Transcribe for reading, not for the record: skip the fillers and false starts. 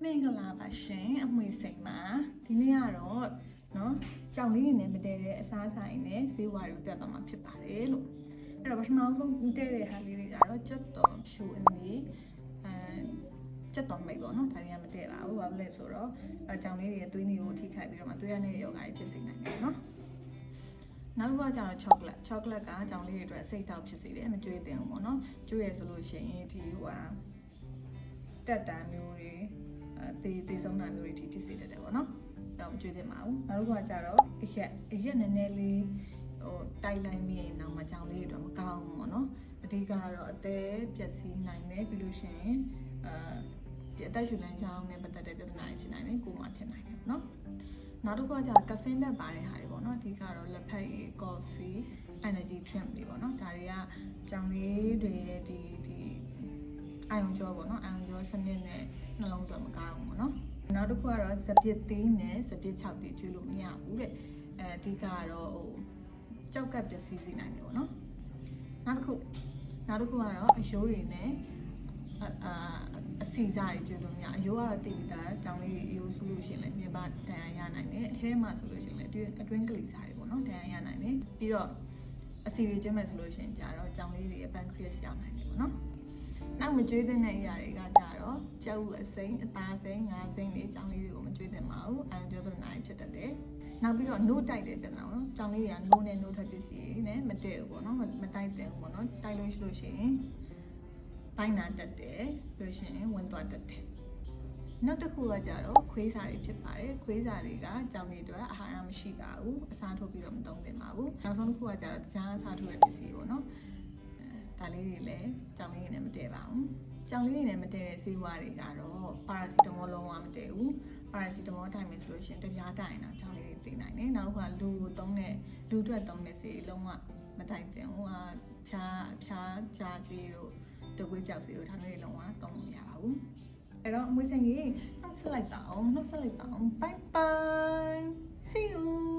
မင်္ဂလာပါရှင်အမွေစိန်မှာဒီနေ့ကတော့နော်ကြောင်လေးတွေနဲ့မတည့်တဲ့အစားအစာတွေနဲ့ဈေးဝါတွေပြတ်သွားမှာဖြစ်ပါတယ်လို့အဲ့တော့ပထမဆုံးတည့်တဲ့ဟာလေးတွေကတော့ကျွတ်တော်ဖြူအနေကျွတ်တော်မိတ်ပေါ့နော်ဒါတွေကမတည့်ပါဘူးဘာဖြစ်လဲဆိုတော့ကြောင်လေးတွေသွေးနေကိုထိခိုက်ပြီးတော့မှသွေးရနေတဲ့ယောဂါတွေဖြစ်စေနိုင်တယ်နော်နောက်တစ်ခုကကျတော့ chocolate ကကြောင်လေးတွေအတွက်စိတ်တောက်ဖြစ်စေတယ်မကြွေးသင့်ဘူးပေါ့နော်ကြွေးရဆိုလို့ရှိရင်ဒီတက်တာမျိုးတွေတေးဆုံးတာမျိုးတွေထိဖြစ်စေတတ်တယ်ပေါ့နော်အဲ့တော့မကြွေးသင့်ပါဘူးနောက်တစ်ခုကကျတော့အရက်နည်းနည်းလေးတိုက်လိုက်မိရင်တော့မကြောင်လေးတွေတော့မကောင်းဘူးပေါ့နော်အဓိကကတော့အသေးပျက်စီးနိုင်တယ်ပြီးလို့ရှိရင်ဒီအသက်ရှူလမ်းကြောင်းနဲ့ပတ်သက်တဲ့ပြဿနာတွေဖြစ်နိုင်တယ်ကိုယ်မှဖြစ်နိုင်တယ်နော်နောက်တစ်ခုကကျတော့ caffeine နဲ့ပါတဲ့ဟာတွေပေါ့နော်အဓိကတော့လက်ဖက်ရည် coffee energy drink တွေပေါ့နော်ဒါတွေကကြောင်လေးတွေရဲ့ဒီအာယုံကြောပေါ့နော်အာယုံကြောစနစ်နဲ့နှလုံးသွင်းမကောင်းဘူးပေါ့နော်နောက်တစ်ခုကတော့စပစ်သီးနဲ့စပစ်6တွေကျွေးလို့မရဘူးတဲ့အဓိကတော့ကြောက်ကပ်ပျက်စီးစေနိုင်တယ်ပေါ့နော်နောက်တစ်ခုကတော့အယိုးတွေနဲ့အစီစားတွေကျွေးလို့မရအယိုးကတော့တည်ပြီးသားကြောင်လေးအယိုးဆူလို့ရှိရင်လည်းမြေပါတန်ရနိုင်တယ်အထဲမှာဆိုလို့ရှိရင်လည်းအတွင်းကလေးစားတွေပေါ့နော်တန်ရနိုင်တယ်ပြီးတော့အစီတွေကျင်းမဲ့ဆိုလို့ရှိရင်ကြာတော့ကြောင်လေးတွေရဲ့ pancreas ရောက်နိုင်တယ်ပေါ့နော်နောက်မကျွေးတဲ့အရာတွေကကြတော့ကြောက်အစိမ်းအသားစိမ်းငါးစိမ်းတွေကြောင်လေးတွေကိုမကျွေးသင့်ပါဘူးအာရုံကြောပြဿနာတွေဖြစ်တတ်တယ်နောက်ပြီးတော့နိုးတိုက်တဲ့ပြဿနာပေါ့ကြောင်လေးတွေကနိုးထွက်ပစ္စည်းတွေနဲ့မတည့်ဘူးပေါ့နော်မတိုက်တဲ့ဘူးပေါ့နော်တိုက်လို့ရှိရင်ဘိုင်းနာတက်တယ်ပြီးလို့ရှိရင်ဝင်သွားတက်တယ်နောက်တစ်ခုကကြတော့ခွေးစာတွေဖြစ်ပါတယ်ခွေးစာတွေကကြောင်လေးတွေအာဟာရမရှိပါဘူးအစားထိုးပြီးတော့မသုံးသင့်ပါဘူးနောက်ဆုံးတစ်ခုကကြတော့ကြားအစားထိုးတဲ့ပစ္စည်းပေါ့နော်ဒါလေးတွေလည်းကြောင်လေးတွေနဲ့မတည့်ပါဘူးကြောင်လေးတွေနဲ့မတည့်တဲ့ဆေးဝါးတွေကတော့ပါရာစီတမောလုံးဝမတည့်ဘူးပါရာစီတမောတိုင်းမယ်ဆိုလို့ရှိရင်တပြားတိုင်တော့ကြောင်လေးတွေသိနိုင်တယ်နောက်ကလူအတွက်သုံးတဲ့ဆေးလုံးဝမတိုက်သင့်ဘူးဖြားကြားဆေးတို့တကွေးပြောက်ဆေးတို့ဒါမျိုးတွေလုံးဝသုံးလို့မရပါဘူးအဲ့တော့အမွေးစိန်ကြီးနှုတ်ဆက်လိုက်ပါအောင်bye bye see you